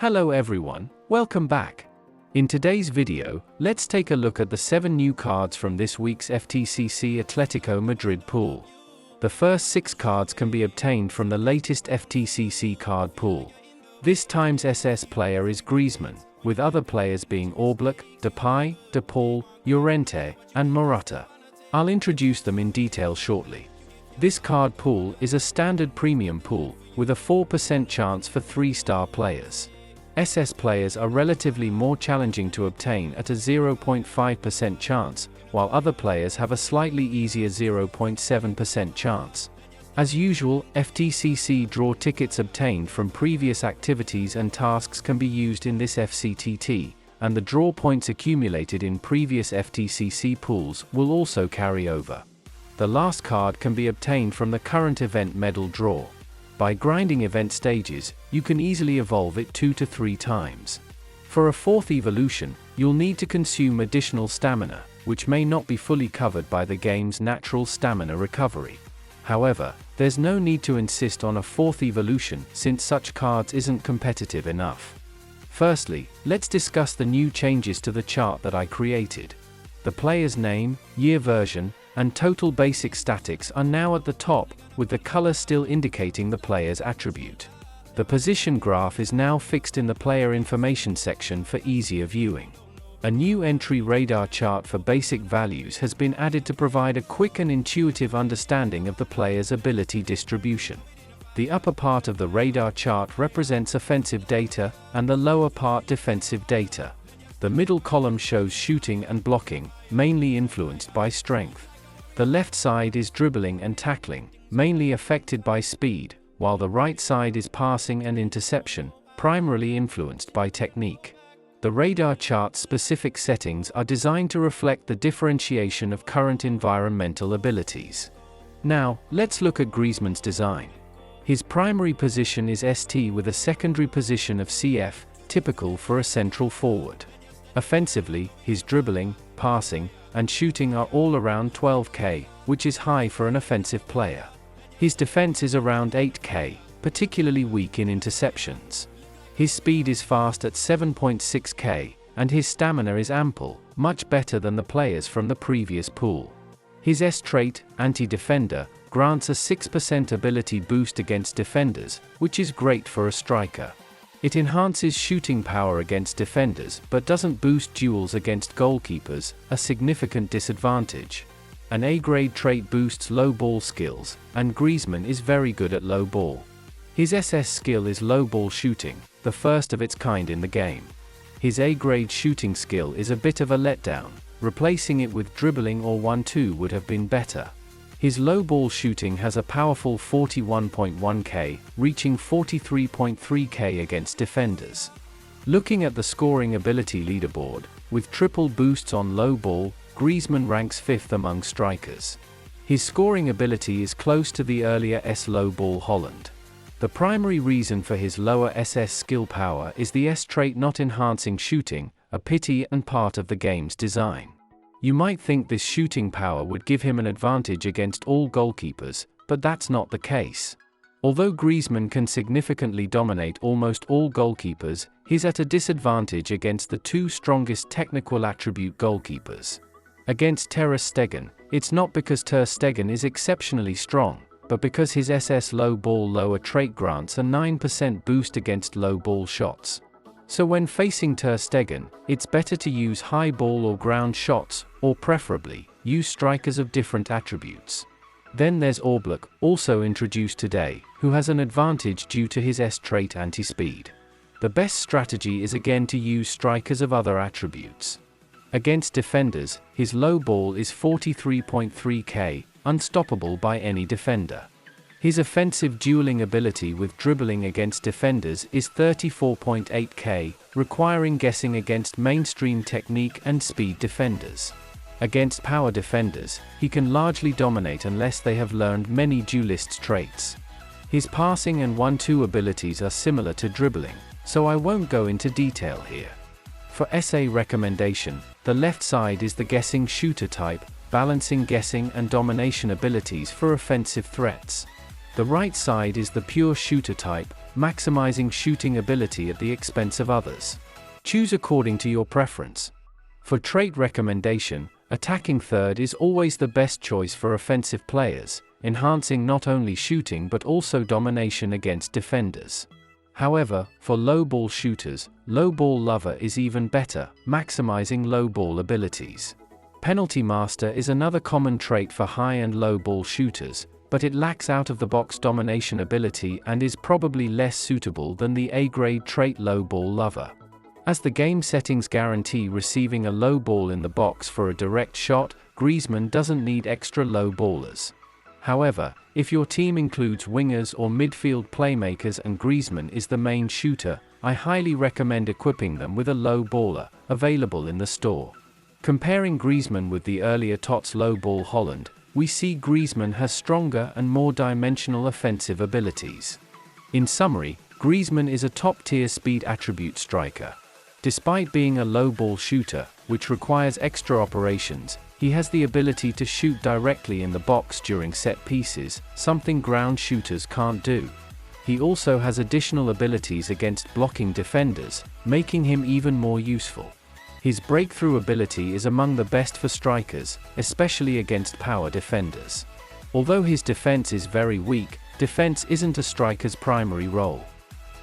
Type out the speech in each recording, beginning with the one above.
Hello everyone, welcome back. In today's video, let's take a look at the 7 new cards from this week's FTCC Atletico Madrid pool. The first 6 cards can be obtained from the latest FTCC card pool. This time's SS player is Griezmann, with other players being Oblak, Depay, Llorente, and Morata. I'll introduce them in detail shortly. This card pool is a standard premium pool, with a 4% chance for 3-star players. SS players are relatively more challenging to obtain at a 0.5% chance, while other players have a slightly easier 0.7% chance. As usual, FTCC draw tickets obtained from previous activities and tasks can be used in this FCTT, and the draw points accumulated in previous FTCC pools will also carry over. The last card can be obtained from the current event medal draw. By grinding event stages, you can easily evolve it 2 to 3 times. For a 4th evolution, you'll need to consume additional stamina, which may not be fully covered by the game's natural stamina recovery. However, there's no need to insist on a 4th evolution since such cards isn't competitive enough. Firstly, let's discuss the new changes to the chart that I created. The player's name, year version, and total basic statics are now at the top, with the color still indicating the player's attribute. The position graph is now fixed in the player information section for easier viewing. A new entry radar chart for basic values has been added to provide a quick and intuitive understanding of the player's ability distribution. The upper part of the radar chart represents offensive data, and the lower part defensive data. The middle column shows shooting and blocking, mainly influenced by strength. The left side is dribbling and tackling, mainly affected by speed, while the right side is passing and interception, primarily influenced by technique. The radar chart's specific settings are designed to reflect the differentiation of current environmental abilities. Now, let's look at Griezmann's design. His primary position is ST with a secondary position of CF, typical for a central forward. Offensively, his dribbling, passing, and shooting are all around 12k, which is high for an offensive player. His defense is around 8k, particularly weak in interceptions. His speed is fast at 7.6k, and his stamina is ample, much better than the players from the previous pool. His S trait, anti-defender, grants a 6% ability boost against defenders, which is great for a striker. It enhances shooting power against defenders but doesn't boost duels against goalkeepers, a significant disadvantage. An A-grade trait boosts low ball skills, and Griezmann is very good at low ball. His SS skill is low ball shooting, the first of its kind in the game. His A-grade shooting skill is a bit of a letdown, replacing it with dribbling or 1-2 would have been better. His low ball shooting has a powerful 41.1k, reaching 43.3k against defenders. Looking at the scoring ability leaderboard, with triple boosts on low ball, Griezmann ranks 5th among strikers. His scoring ability is close to the earlier S low ball Holland. The primary reason for his lower SS skill power is the S trait not enhancing shooting, a pity and part of the game's design. You might think this shooting power would give him an advantage against all goalkeepers, but that's not the case. Although Griezmann can significantly dominate almost all goalkeepers, he's at a disadvantage against the 2 strongest technical attribute goalkeepers. Against Ter Stegen, it's not because Ter Stegen is exceptionally strong, but because his SS low ball lower trait grants a 9% boost against low ball shots. So when facing Ter Stegen, it's better to use high ball or ground shots, or preferably, use strikers of different attributes. Then there's Oblak, also introduced today, who has an advantage due to his S trait anti-speed. The best strategy is again to use strikers of other attributes. Against defenders, his low ball is 43.3k, unstoppable by any defender. His offensive dueling ability with dribbling against defenders is 34.8k, requiring guessing against mainstream technique and speed defenders. Against power defenders, he can largely dominate unless they have learned many duelists' traits. His passing and 1-2 abilities are similar to dribbling, so I won't go into detail here. For SA recommendation, the left side is the guessing shooter type, balancing guessing and domination abilities for offensive threats. The right side is the pure shooter type, maximizing shooting ability at the expense of others. Choose according to your preference. For trait recommendation, attacking third is always the best choice for offensive players, enhancing not only shooting but also domination against defenders. However, for low ball shooters, low ball lover is even better, maximizing low ball abilities. Penalty master is another common trait for high and low ball shooters, but it lacks out-of-the-box domination ability and is probably less suitable than the A-grade trait low ball lover. As the game settings guarantee receiving a low ball in the box for a direct shot, Griezmann doesn't need extra low ballers. However, if your team includes wingers or midfield playmakers and Griezmann is the main shooter, I highly recommend equipping them with a low baller, available in the store. Comparing Griezmann with the earlier TOTS low ball Holland, we see Griezmann has stronger and more dimensional offensive abilities. In summary, Griezmann is a top-tier speed attribute striker. Despite being a low ball shooter, which requires extra operations, he has the ability to shoot directly in the box during set pieces, something ground shooters can't do. He also has additional abilities against blocking defenders, making him even more useful. His breakthrough ability is among the best for strikers, especially against power defenders. Although his defense is very weak, defense isn't a striker's primary role.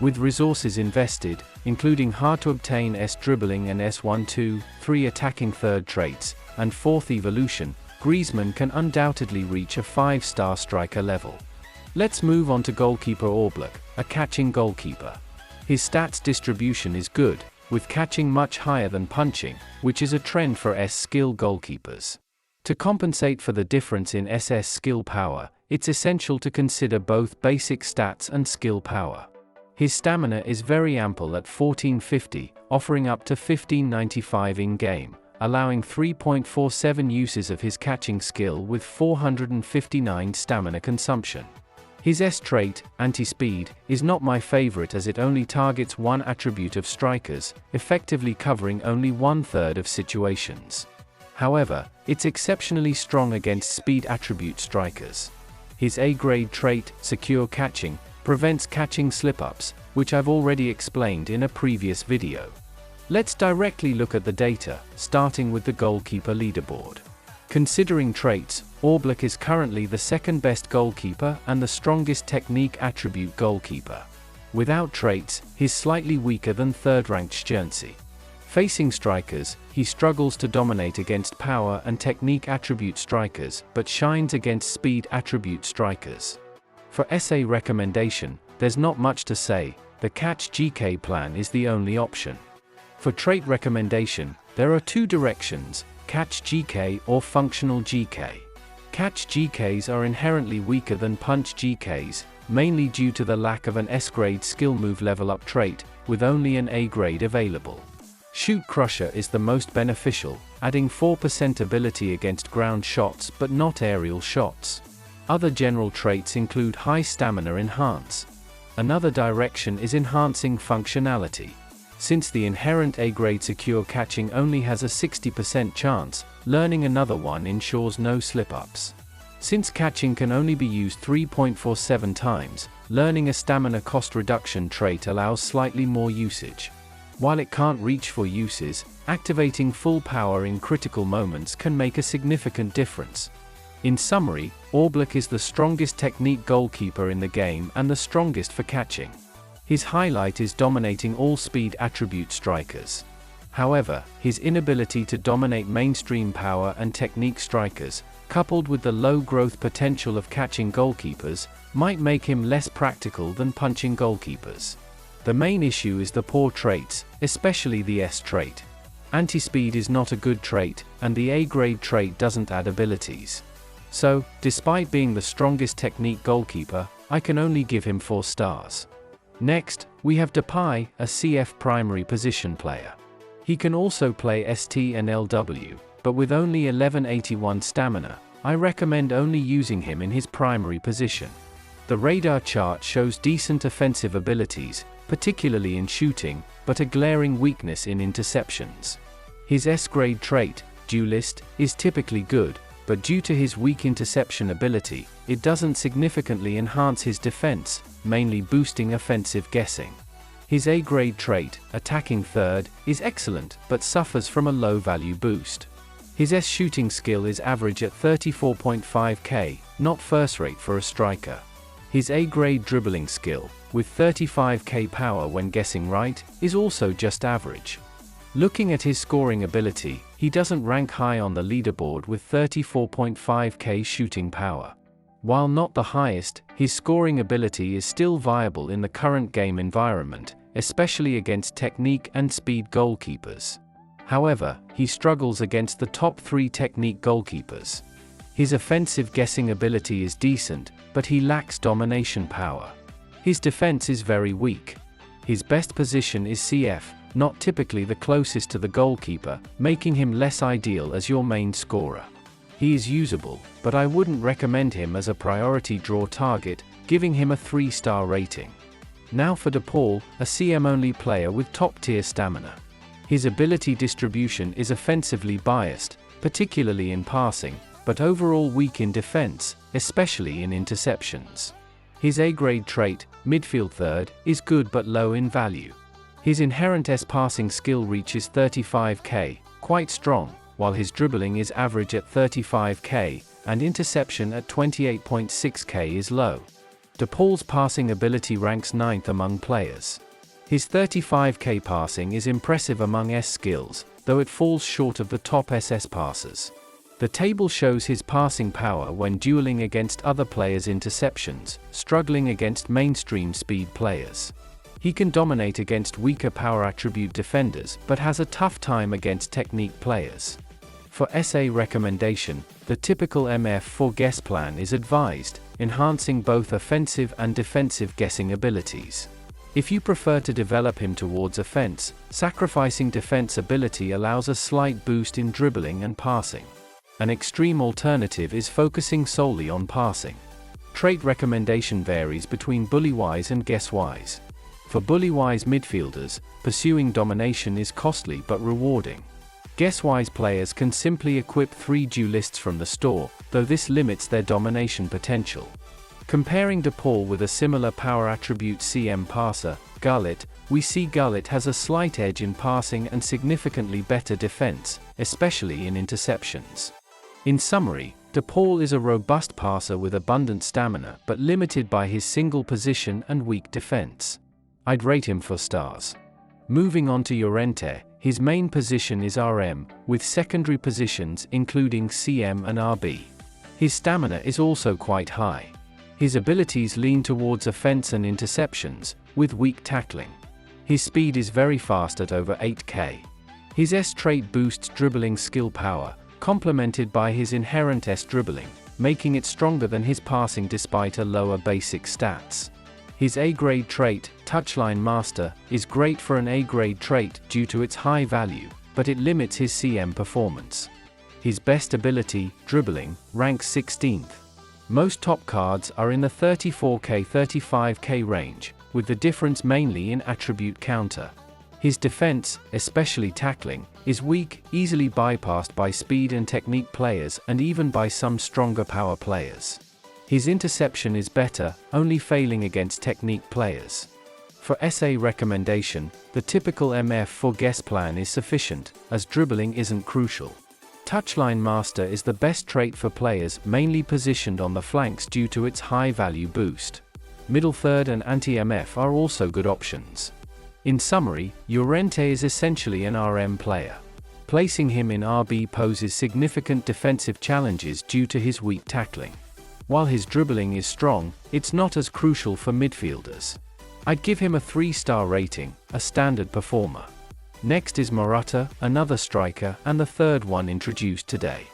With resources invested, including hard-to-obtain S-dribbling and S1-2-3 attacking third traits, and fourth evolution, Griezmann can undoubtedly reach a 5-star striker level. Let's move on to goalkeeper Oblak, a catching goalkeeper. His stats distribution is good, with catching much higher than punching, which is a trend for S-skill goalkeepers. To compensate for the difference in SS skill power, it's essential to consider both basic stats and skill power. His stamina is very ample at 1450, offering up to 1595 in-game, allowing 3.47 uses of his catching skill with 459 stamina consumption. His S trait, anti-speed, is not my favorite as it only targets one attribute of strikers, effectively covering only 1/3 of situations. However, it's exceptionally strong against speed attribute strikers. His A-grade trait, secure catching, prevents catching slip-ups, which I've already explained in a previous video. Let's directly look at the data, starting with the goalkeeper leaderboard. Considering traits, Oblak is currently the second best goalkeeper and the strongest technique attribute goalkeeper. Without traits, he's slightly weaker than third-ranked Szczęsny. Facing strikers, he struggles to dominate against power and technique attribute strikers, but shines against speed attribute strikers. For SA recommendation, there's not much to say, the Catch GK plan is the only option. For trait recommendation, there are two directions, Catch GK or Functional GK. Catch GKs are inherently weaker than Punch GKs, mainly due to the lack of an S-grade skill move level up trait, with only an A-grade available. Shoot Crusher is the most beneficial, adding 4% ability against ground shots but not aerial shots. Other general traits include high stamina enhance. Another direction is enhancing functionality. Since the inherent A-grade secure catching only has a 60% chance, learning another one ensures no slip-ups. Since catching can only be used 3.47 times, learning a stamina cost reduction trait allows slightly more usage. While it can't reach for uses, activating full power in critical moments can make a significant difference. In summary, Oblak is the strongest technique goalkeeper in the game and the strongest for catching. His highlight is dominating all speed attribute strikers. However, his inability to dominate mainstream power and technique strikers, coupled with the low growth potential of catching goalkeepers, might make him less practical than punching goalkeepers. The main issue is the poor traits, especially the S trait. Anti-speed is not a good trait, and the A-grade trait doesn't add abilities. So, despite being the strongest technique goalkeeper, I can only give him 4 stars. Next, we have Depay, a CF primary position player. He can also play ST and LW, but with only 1181 stamina, I recommend only using him in his primary position. The radar chart shows decent offensive abilities, particularly in shooting, but a glaring weakness in interceptions. His S-grade trait, Duelist, is typically good, but due to his weak interception ability, it doesn't significantly enhance his defense, mainly boosting offensive guessing. His A-grade trait, attacking third, is excellent, but suffers from a low-value boost. His S shooting skill is average at 34.5k, not first-rate for a striker. His A-grade dribbling skill, with 35k power when guessing right, is also just average. Looking at his scoring ability, he doesn't rank high on the leaderboard with 34.5k shooting power. While not the highest, his scoring ability is still viable in the current game environment, especially against technique and speed goalkeepers. However, he struggles against the top 3 technique goalkeepers. His offensive guessing ability is decent, but he lacks domination power. His defense is very weak. His best position is CF, not typically the closest to the goalkeeper, making him less ideal as your main scorer. He is usable, but I wouldn't recommend him as a priority draw target, giving him a 3-star rating. Now for Depay, a CM-only player with top-tier stamina. His ability distribution is offensively biased, particularly in passing, but overall weak in defense, especially in interceptions. His A-grade trait, midfield third, is good but low in value. His inherent S passing skill reaches 35k, quite strong, while his dribbling is average at 35k, and interception at 28.6k is low. Depay's passing ability ranks 9th among players. His 35k passing is impressive among S skills, though it falls short of the top SS passers. The table shows his passing power when dueling against other players' interceptions, struggling against mainstream speed players. He can dominate against weaker power attribute defenders but has a tough time against technique players. For SA recommendation, the typical MF4 guess plan is advised, enhancing both offensive and defensive guessing abilities. If you prefer to develop him towards offense, sacrificing defense ability allows a slight boost in dribbling and passing. An extreme alternative is focusing solely on passing. Trait recommendation varies between bully-wise and guess-wise. For bully-wise midfielders, pursuing domination is costly but rewarding. Guess-wise players can simply equip 3 duelists from the store, though this limits their domination potential. Comparing Depay with a similar power attribute CM passer, Gullit, we see Gullit has a slight edge in passing and significantly better defense, especially in interceptions. In summary, Depay is a robust passer with abundant stamina but limited by his single position and weak defense. I'd rate him 4 stars. Moving on to Llorente, his main position is RM, with secondary positions including CM and RB. His stamina is also quite high. His abilities lean towards offense and interceptions, with weak tackling. His speed is very fast at over 8k. His S trait boosts dribbling skill power, complemented by his inherent S dribbling, making it stronger than his passing despite a lower basic stats. His A-grade trait, touchline master, is great for an A-grade trait due to its high value, but it limits his CM performance. His best ability, dribbling, ranks 16th. Most top cards are in the 34k-35k range, with the difference mainly in attribute counter. His defense, especially tackling, is weak, easily bypassed by speed and technique players and even by some stronger power players. His interception is better, only failing against technique players. For SA recommendation, the typical MF4 guess plan is sufficient, as dribbling isn't crucial. Touchline master is the best trait for players mainly positioned on the flanks due to its high value boost. Middle third and anti-MF are also good options. In summary, Llorente is essentially an RM player. Placing him in RB poses significant defensive challenges due to his weak tackling. While his dribbling is strong, it's not as crucial for midfielders. I'd give him a 3-star rating, a standard performer. Next is Morata, another striker, and the third one introduced today.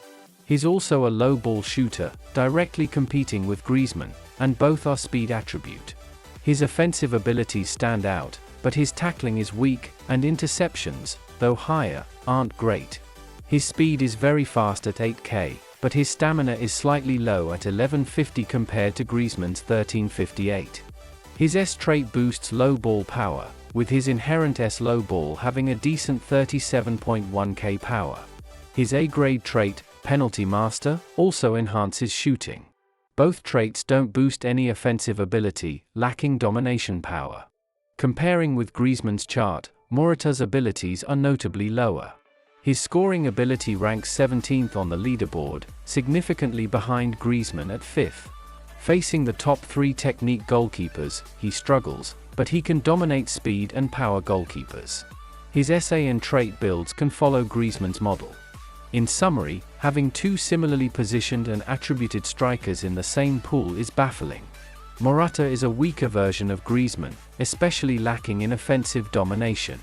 He's also a low ball shooter, directly competing with Griezmann, and both are speed attribute. His offensive abilities stand out, but his tackling is weak, and interceptions, though higher, aren't great. His speed is very fast at 8k, but his stamina is slightly low at 1150 compared to Griezmann's 1358. His S trait boosts low ball power, with his inherent S low ball having a decent 37.1k power. His A-grade trait, penalty master, also enhances shooting. Both traits don't boost any offensive ability, lacking domination power. Comparing with Griezmann's chart, Morata's abilities are notably lower. His scoring ability ranks 17th on the leaderboard, significantly behind Griezmann at 5th. Facing the top 3 technique goalkeepers, he struggles, but he can dominate speed and power goalkeepers. His SA and trait builds can follow Griezmann's model. In summary, having two similarly positioned and attributed strikers in the same pool is baffling. Morata is a weaker version of Griezmann, especially lacking in offensive domination.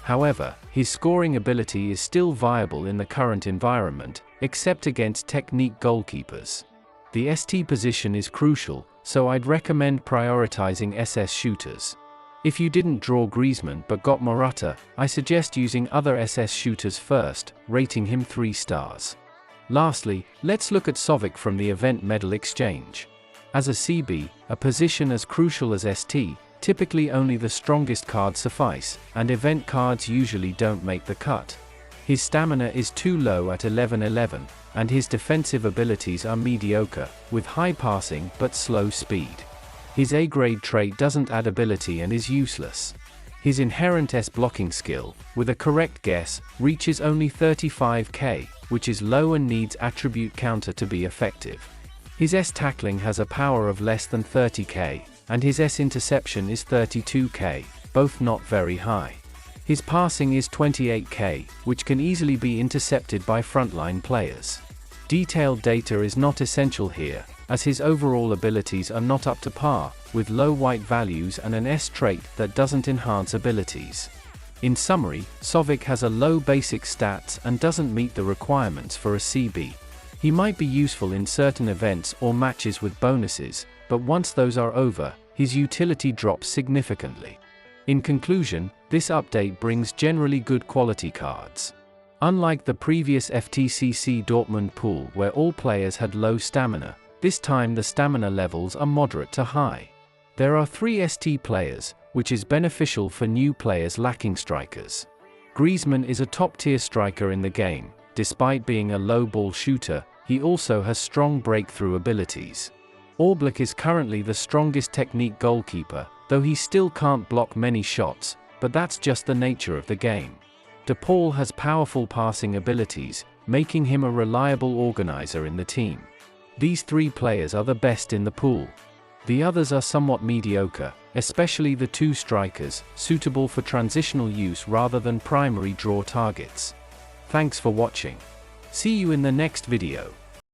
However, his scoring ability is still viable in the current environment, except against technique goalkeepers. The ST position is crucial, so I'd recommend prioritizing SS shooters. If you didn't draw Griezmann but got Morata, I suggest using other SS shooters first, rating him 3 stars. Lastly, let's look at Sovic from the event medal exchange. As a CB, a position as crucial as ST, typically only the strongest cards suffice, and event cards usually don't make the cut. His stamina is too low at 11-11, and his defensive abilities are mediocre, with high passing but slow speed. His A-grade trait doesn't add ability and is useless. His inherent S-blocking skill, with a correct guess, reaches only 35k, which is low and needs attribute counter to be effective. His S-tackling has a power of less than 30k, and his S-interception is 32k, both not very high. His passing is 28k, which can easily be intercepted by frontline players. Detailed data is not essential here, as his overall abilities are not up to par, with low white values and an S trait that doesn't enhance abilities. In summary, Sovic has a low basic stats and doesn't meet the requirements for a CB. He might be useful in certain events or matches with bonuses, but once those are over, his utility drops significantly. In conclusion, this update brings generally good quality cards. Unlike the previous FTCC Dortmund pool where all players had low stamina, this time the stamina levels are moderate to high. There are 3 ST players, which is beneficial for new players lacking strikers. Griezmann is a top-tier striker in the game. Despite being a low ball shooter, he also has strong breakthrough abilities. Oblak is currently the strongest technique goalkeeper, though he still can't block many shots, but that's just the nature of the game. Depay has powerful passing abilities, making him a reliable organizer in the team. These 3 players are the best in the pool. The others are somewhat mediocre, especially the 2 strikers, suitable for transitional use rather than primary draw targets. Thanks for watching. See you in the next video.